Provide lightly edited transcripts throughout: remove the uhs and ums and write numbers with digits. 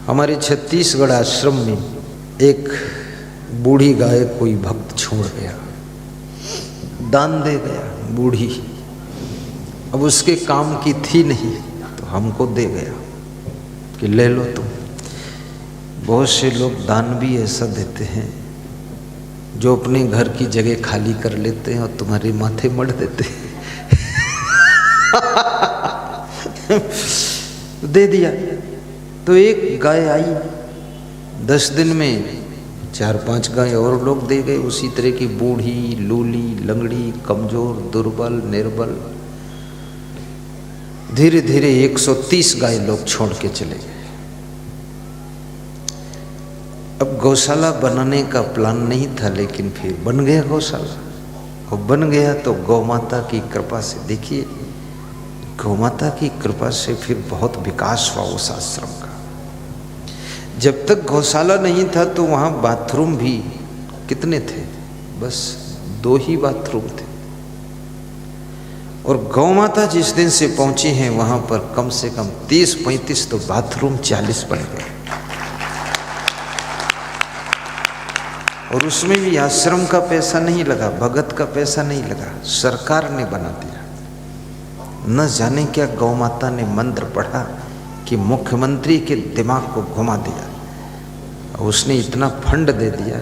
हमारे छत्तीसगढ़ आश्रम में एक बूढ़ी गाय कोई भक्त छोड़ गया, दान दे गया। बूढ़ी अब उसके काम की थी नहीं तो हमको दे गया कि ले लो तुम। बहुत से लोग दान भी ऐसा देते हैं जो अपने घर की जगह खाली कर लेते हैं और तुम्हारे माथे मढ़ देते हैं। दे दिया तो एक गाय आई, 10 दिन में 4-5 गाय और लोग दे गए उसी तरह की, बूढ़ी, लूली, लंगड़ी, कमजोर, दुर्बल, निर्बल। धीरे धीरे 130 गाय लोग छोड़ के चले गए। अब गौशाला बनाने का प्लान नहीं था, लेकिन फिर बन गया गौशाला। और बन गया तो गौ माता की कृपा से, देखिए गौ माता की कृपा से फिर बहुत विकास हुआ उस आश्रम का। जब तक गौशाला नहीं था तो वहाँ बाथरूम भी कितने थे, बस 2 ही बाथरूम थे। और गौ माता जिस दिन से पहुंची हैं वहाँ पर कम से कम 30-35 तो बाथरूम 40 बन गए। और उसमें भी आश्रम का पैसा नहीं लगा, भगत का पैसा नहीं लगा, सरकार ने बना दिया। न जाने क्या गौ माता ने मंत्र पढ़ा कि मुख्यमंत्री के दिमाग को घुमा दिया और उसने इतना फंड दे दिया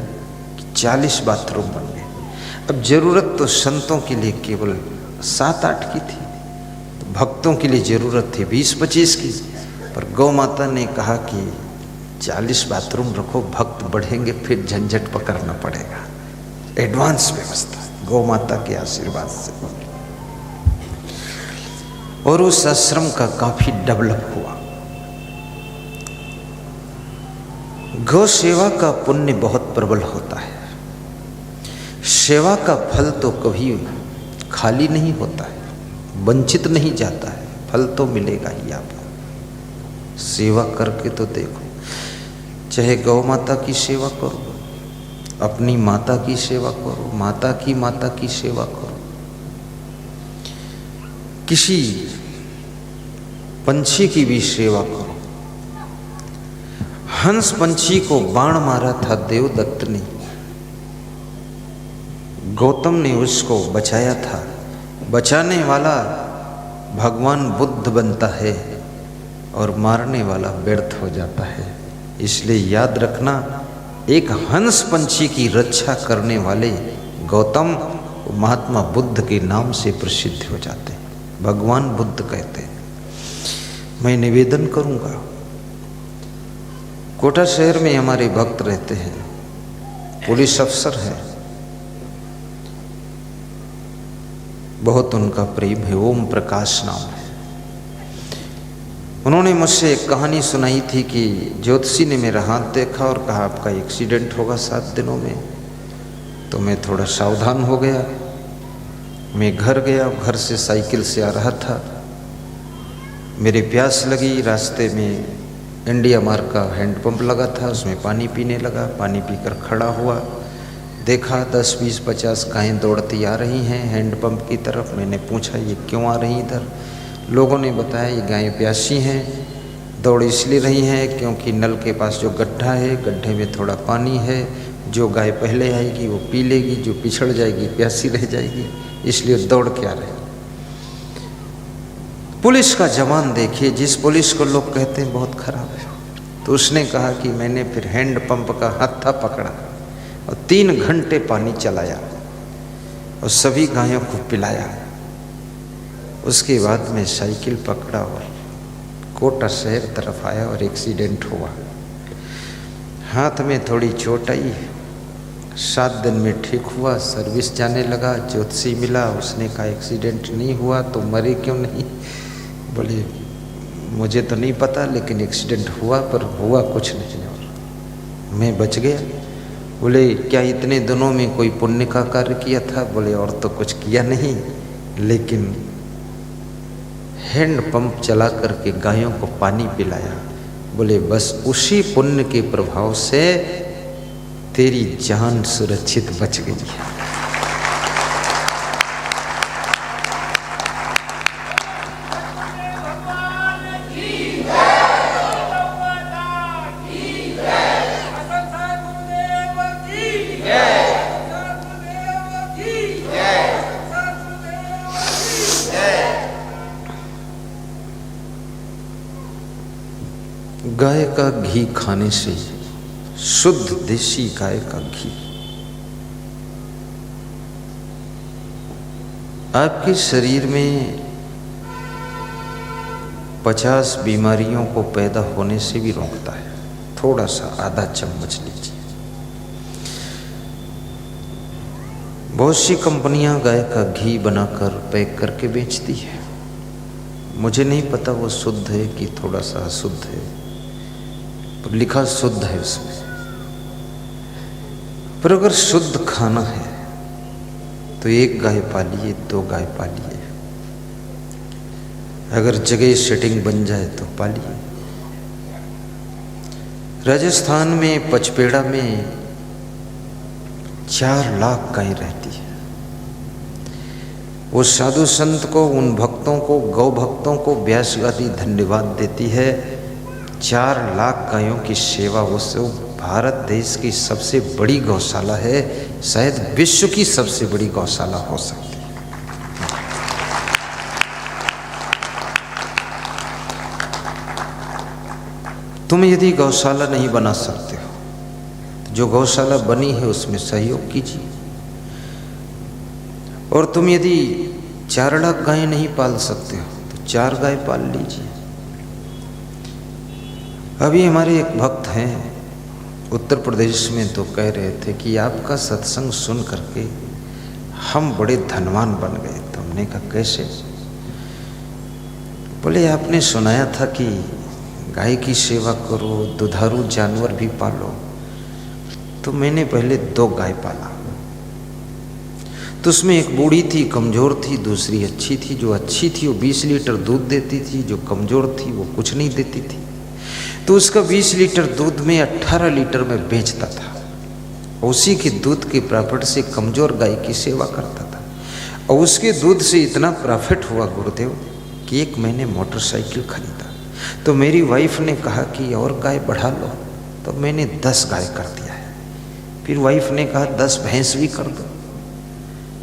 कि 40 बाथरूम बन गए। अब जरूरत तो संतों के लिए केवल 7-8 की थी, तो भक्तों के लिए जरूरत थी 20-25 की। पर गौ माता ने कहा कि 40 बाथरूम रखो, भक्त बढ़ेंगे फिर झंझट पकड़ना पड़ेगा। एडवांस व्यवस्था गौ माता के आशीर्वाद से। और उस आश्रम का काफी डेवलप हुआ। गौ सेवा का पुण्य बहुत प्रबल होता है। सेवा का फल तो कभी खाली नहीं होता है, वंचित नहीं जाता है, फल तो मिलेगा ही आपको। सेवा करके तो देखो, चाहे गौ माता की सेवा करो, अपनी माता की सेवा करो, माता की सेवा करो, किसी पंछी की भी सेवा करो। हंस पंछी को बाण मारा था देवदत्त ने, गौतम ने उसको बचाया था। बचाने वाला भगवान बुद्ध बनता है और मारने वाला व्यर्थ हो जाता है। इसलिए याद रखना, एक हंस पंछी की रक्षा करने वाले गौतम महात्मा बुद्ध के नाम से प्रसिद्ध हो जाते हैं। भगवान बुद्ध कहते हैं। मैं निवेदन करूंगा, कोटा शहर में हमारे भक्त रहते हैं, पुलिस अफसर हैं, बहुत उनका प्रेम है, ओम प्रकाश नाम है। उन्होंने मुझसे एक कहानी सुनाई थी कि ज्योतिषी ने मेरा हाथ देखा और कहा आपका एक्सीडेंट होगा 7 दिनों में। तो मैं थोड़ा सावधान हो गया। मैं घर गया, घर से साइकिल से आ रहा था, मेरी प्यास लगी। रास्ते में इंडिया मार्क का हैंडपंप लगा था, उसमें पानी पीने लगा। पानी पीकर खड़ा हुआ, देखा 10, 20, 50 गायें दौड़ती आ रही हैं हैंडपंप की तरफ। मैंने पूछा ये क्यों आ रही इधर? लोगों ने बताया ये गायें प्यासी हैं, दौड़ इसलिए रही हैं क्योंकि नल के पास जो गड्ढा है, गड्ढे में थोड़ा पानी है, जो गाय पहले आएगी वो पी लेगी, जो पिछड़ जाएगी प्यासी रह जाएगी, इसलिए दौड़ के आ रहे। पुलिस का जवान देखिए, जिस पुलिस को लोग कहते हैं बहुत खराब है, तो उसने कहा कि मैंने फिर हैंड पंप का हत्था पकड़ा और 3 घंटे पानी चलाया और सभी गायों को पिलाया। उसके बाद मैं साइकिल पकड़ा और कोटा शहर तरफ आया और एक्सीडेंट हुआ। हाथ में थोड़ी चोट आई, 7 दिन में ठीक हुआ, सर्विस जाने लगा। ज्योतिषी मिला, उसने कहा एक्सीडेंट नहीं हुआ तो मरे क्यों नहीं? बोले मुझे तो नहीं पता, लेकिन एक्सीडेंट हुआ, पर हुआ कुछ नहीं और मैं बच गया। बोले क्या इतने दिनों में कोई पुण्य का कार्य किया था? बोले और तो कुछ किया नहीं, लेकिन हैंड पंप चला करके गायों को पानी पिलाया। बोले बस उसी पुण्य के प्रभाव से तेरी जान सुरक्षित बच गई है। गाय का घी खाने से, शुद्ध देसी गाय का घी आपके शरीर में 50 बीमारियों को पैदा होने से भी रोकता है। थोड़ा सा आधा चम्मच लीजिए। बहुत सी कंपनियां गाय का घी बनाकर पैक करके बेचती है। मुझे नहीं पता वो शुद्ध है कि थोड़ा सा अशुद्ध है, पर लिखा शुद्ध है उसमें। पर अगर शुद्ध खाना है तो 1 गाय पालिए, 2 गाय पालिए, अगर जगह सेटिंग बन जाए तो पालिए। राजस्थान में पचपेड़ा में 4 लाख गाय रहती है। वो साधु संत को, उन भक्तों को, गौ भक्तों को व्यास आदि धन्यवाद देती है। 4 लाख गायों की सेवा, वो भारत देश की सबसे बड़ी गौशाला है, शायद विश्व की सबसे बड़ी गौशाला हो सकती है। तुम यदि गौशाला नहीं बना सकते हो तो जो गौशाला बनी है उसमें सहयोग कीजिए। और तुम यदि 4 लाख गाय नहीं पाल सकते हो तो 4 गाय पाल लीजिए। अभी हमारे एक भक्त हैं उत्तर प्रदेश में, तो कह रहे थे कि आपका सत्संग सुन करके हम बड़े धनवान बन गए। तो हमने कहा कैसे? बोले आपने सुनाया था कि गाय की सेवा करो, दुधारू जानवर भी पालो। तो मैंने पहले 2 गाय पाला। तो उसमें एक बूढ़ी थी, कमज़ोर थी, दूसरी अच्छी थी। जो अच्छी थी वो 20 लीटर दूध देती थी, जो कमज़ोर थी वो कुछ नहीं देती थी। तो उसका 20 लीटर दूध में 18 लीटर में बेचता था। उसी के दूध के प्रॉफिट से कमज़ोर गाय की सेवा करता था। और उसके दूध से इतना प्रॉफिट हुआ गुरुदेव कि एक मैंने मोटरसाइकिल खरीदा। तो मेरी वाइफ ने कहा कि और गाय बढ़ा लो, तो मैंने 10 गाय कर दिया है। फिर वाइफ ने कहा 10 भैंस भी कर दो,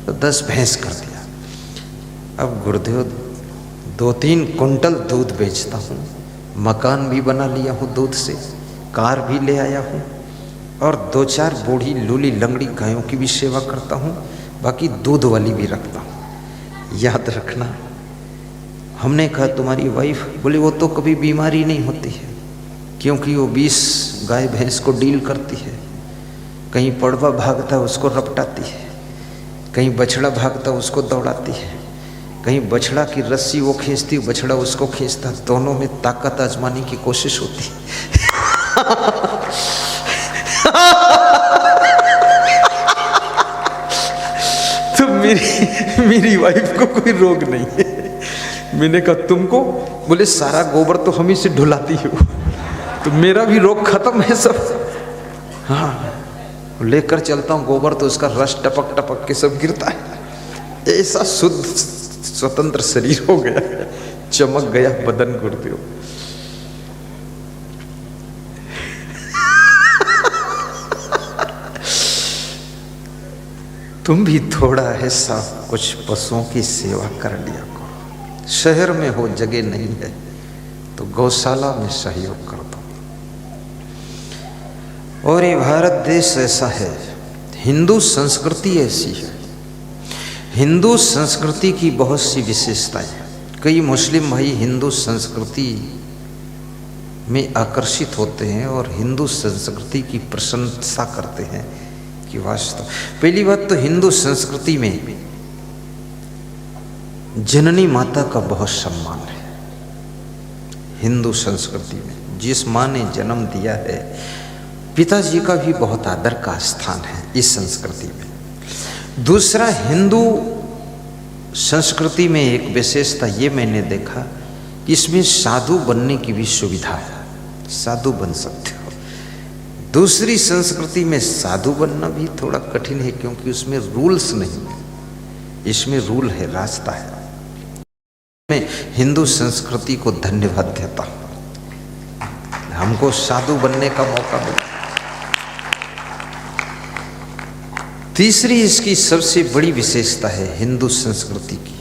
तो 10 भैंस कर दिया। अब गुरुदेव 2-3 कुंटल दूध बेचता हूँ, मकान भी बना लिया हूँ दूध से, कार भी ले आया हूँ, और 2-4 बूढ़ी लूली लंगड़ी गायों की भी सेवा करता हूँ, बाकी दूध वाली भी रखता हूँ। याद रखना। हमने कहा तुम्हारी वाइफ? बोली वो तो कभी बीमारी नहीं होती है, क्योंकि वो 20 गाय भैंस को डील करती है। कहीं पड़वा भागता उसको रपटाती है, कहीं बछड़ा भागता उसको दौड़ाती है, कहीं बछड़ा की रस्सी वो खींचती, बछड़ा उसको खींचता, दोनों में ताकत आजमाने की कोशिश होती तो मेरी वाइफ को कोई रोग नहीं है। मैंने कहा तुमको? बोले सारा गोबर तो हम ही से ढुलाती हो, तो मेरा भी रोग खत्म है सब। हाँ, लेकर चलता हूँ गोबर, तो उसका रस टपक टपक के सब गिरता है। ऐसा शुद्ध स्वतंत्र शरीर हो गया, चमक गया बदन गुरुदेव। तुम भी थोड़ा ऐसा कुछ पशुओं की सेवा कर लिया करो। शहर में हो, जगह नहीं है, तो गौशाला में सहयोग कर दो। और ये भारत देश ऐसा है, हिंदू संस्कृति ऐसी है। हिंदू संस्कृति की बहुत सी विशेषताएं हैं। कई मुस्लिम भाई हिंदू संस्कृति में आकर्षित होते हैं और हिंदू संस्कृति की प्रशंसा करते हैं कि वास्तव। पहली बात तो हिंदू संस्कृति में जननी माता का बहुत सम्मान है। हिंदू संस्कृति में जिस माँ ने जन्म दिया है, पिताजी का भी बहुत आदर का स्थान है इस संस्कृति में। दूसरा, हिंदू संस्कृति में एक विशेषता ये मैंने देखा कि इसमें साधु बनने की भी सुविधा है, साधु बन सकते हो। दूसरी संस्कृति में साधु बनना भी थोड़ा कठिन है, क्योंकि उसमें रूल्स नहीं है, इसमें रूल है, रास्ता है। मैं हिंदू संस्कृति को धन्यवाद देता हूँ, हमको साधु बनने का मौका मिला। तीसरी इसकी सबसे बड़ी विशेषता है हिंदू संस्कृति की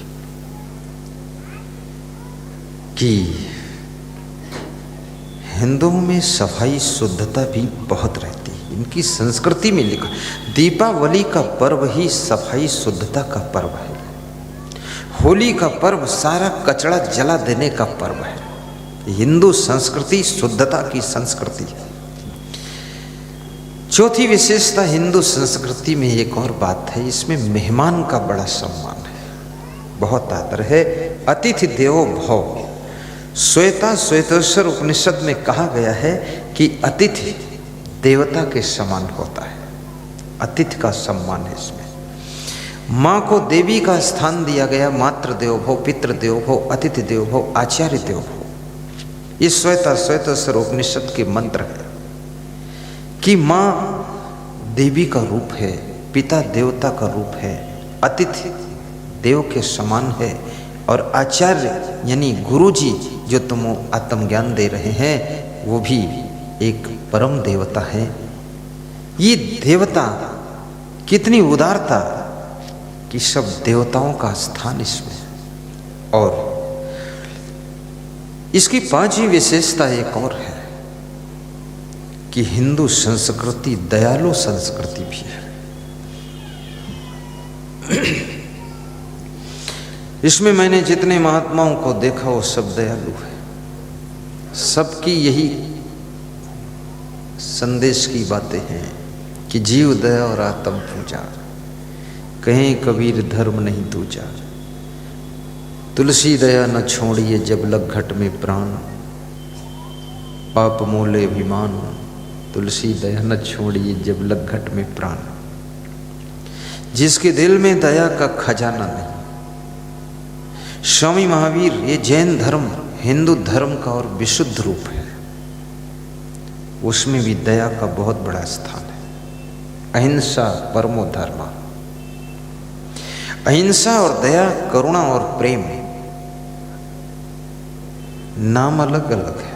कि हिंदुओं में सफाई शुद्धता भी बहुत रहती है। इनकी संस्कृति में लिखा, दीपावली का पर्व ही सफाई शुद्धता का पर्व है। होली का पर्व सारा कचरा जला देने का पर्व है। हिंदू संस्कृति शुद्धता की संस्कृति है। चौथी विशेषता हिंदू संस्कृति में एक और बात है, इसमें मेहमान का बड़ा सम्मान है, बहुत आदर है। अतिथि देवो भव। श्वेतेश्वर उपनिषद में कहा गया है कि अतिथि देवता के समान होता है। अतिथि का सम्मान है इसमें। माँ को देवी का स्थान दिया गया। मातृ देवो भव, पितृ देवो भव, अतिथि देवो भव, आचार्य देवो भव। ये श्वेतेश्वर उपनिषद के मंत्र है कि माँ देवी का रूप है, पिता देवता का रूप है, अतिथि देव के समान है, और आचार्य यानी गुरुजी जो तुम आत्मज्ञान दे रहे हैं वो भी एक परम देवता है। ये देवता कितनी उदारता कि सब देवताओं का स्थान इसमें। और इसकी पांचवी विशेषता एक और है कि हिंदू संस्कृति दयालु संस्कृति भी है। इसमें मैंने जितने महात्माओं को देखा वो सब दयालु है। सबकी यही संदेश की बातें हैं कि जीव दया और आत्म पूजा, कहीं कबीर धर्म नहीं दूजा। तुलसी दया न छोड़िए जब लग घट में प्राण, पाप मोले अभिमान। तुलसी दया न छोड़िए जब लग घट में प्राण। जिसके दिल में दया का खजाना नहीं। स्वामी महावीर, ये जैन धर्म हिंदू धर्म का और विशुद्ध रूप है, उसमें भी दया का बहुत बड़ा स्थान है। अहिंसा परमो धर्म। अहिंसा और दया, करुणा और प्रेम, नाम अलग अलग है,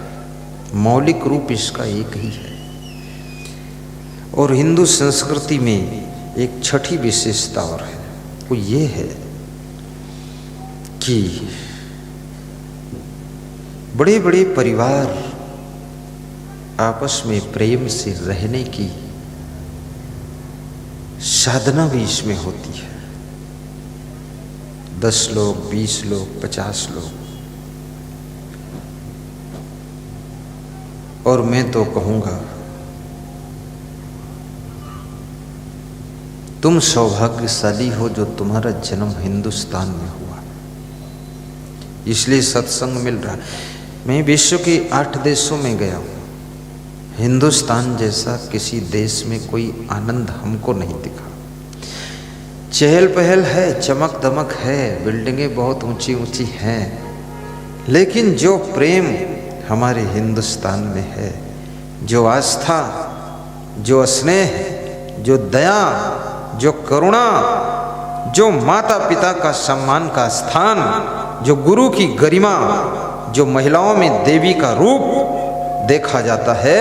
मौलिक रूप इसका एक ही है। और हिंदू संस्कृति में एक छठी विशेषता और है, वो ये है कि बड़े बड़े परिवार आपस में प्रेम से रहने की साधना भी इसमें होती है। 10 लोग, 20 लोग, 50 लोग। और मैं तो कहूँगा तुम सौभाग्यशाली हो जो तुम्हारा जन्म हिंदुस्तान में हुआ, इसलिए सत्संग मिल रहा। मैं विश्व के 8 देशों में गया हूँ, हिंदुस्तान जैसा किसी देश में कोई आनंद हमको नहीं दिखा। चहल पहल है, चमक दमक है, बिल्डिंगें बहुत ऊंची ऊंची हैं, लेकिन जो प्रेम हमारे हिंदुस्तान में है, जो आस्था, जो स्नेह, जो दया, जो करुणा, जो माता पिता का सम्मान का स्थान, जो गुरु की गरिमा, जो महिलाओं में देवी का रूप देखा जाता है,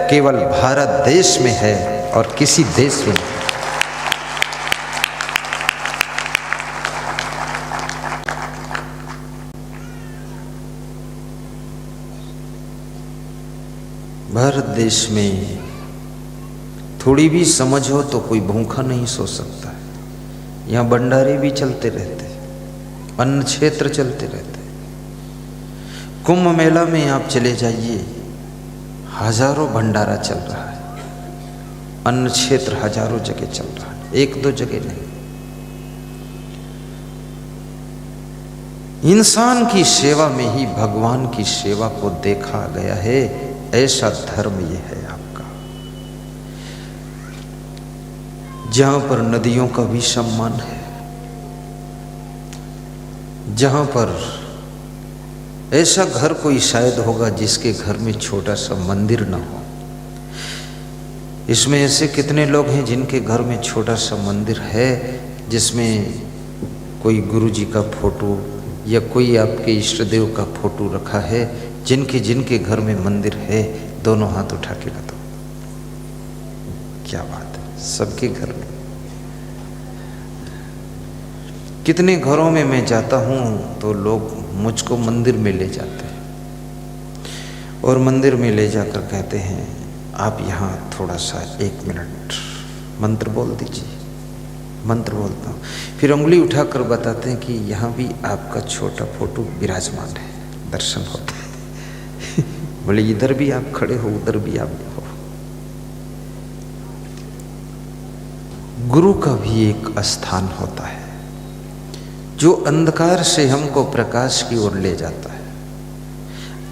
केवल भारत देश में है और किसी देश में नहीं। भारत देश में थोड़ी भी समझ हो तो कोई भूखा नहीं सो सकता है। यहाँ भंडारे भी चलते रहते, अन्न क्षेत्र चलते रहते। कुंभ मेला में आप चले जाइए, हजारों भंडारा चल रहा है, अन्न क्षेत्र हजारों जगह चल रहा है, 1-2 जगह नहीं। इंसान की सेवा में ही भगवान की सेवा को देखा गया है, ऐसा धर्म ये है आपका। जहां पर नदियों का भी सम्मान है, जहां पर ऐसा घर कोई शायद होगा जिसके घर में छोटा सा मंदिर ना हो। इसमें ऐसे कितने लोग हैं जिनके घर में छोटा सा मंदिर है, जिसमें कोई गुरु जी का फोटो या कोई आपके इष्ट देव का फोटो रखा है। जिनके घर में मंदिर है, दोनों हाथ उठा के बताओ, क्या बात है। सबके घर में, कितने घरों में मैं जाता हूँ तो लोग मुझको मंदिर में ले जाते हैं, और मंदिर में ले जाकर कहते हैं आप यहाँ थोड़ा सा 1 मिनट मंत्र बोल दीजिए। मंत्र बोलता हूँ, फिर उंगली उठाकर बताते हैं कि यहाँ भी आपका छोटा फोटो विराजमान है, दर्शन होता है। बोले इधर भी आप खड़े हो, उधर भी आप हो। गुरु का भी एक स्थान होता है जो अंधकार से हमको प्रकाश की ओर ले जाता है,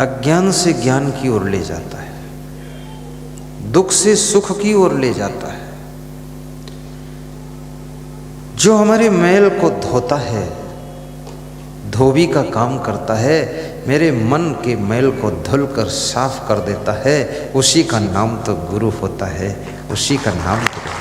अज्ञान से ज्ञान की ओर ले जाता है, दुख से सुख की ओर ले जाता है, जो हमारे मैल को धोता है, धोबी का काम करता है, मेरे मन के मैल को धुलकर साफ कर देता है, उसी का नाम तो गुरु होता है, उसी का नाम तो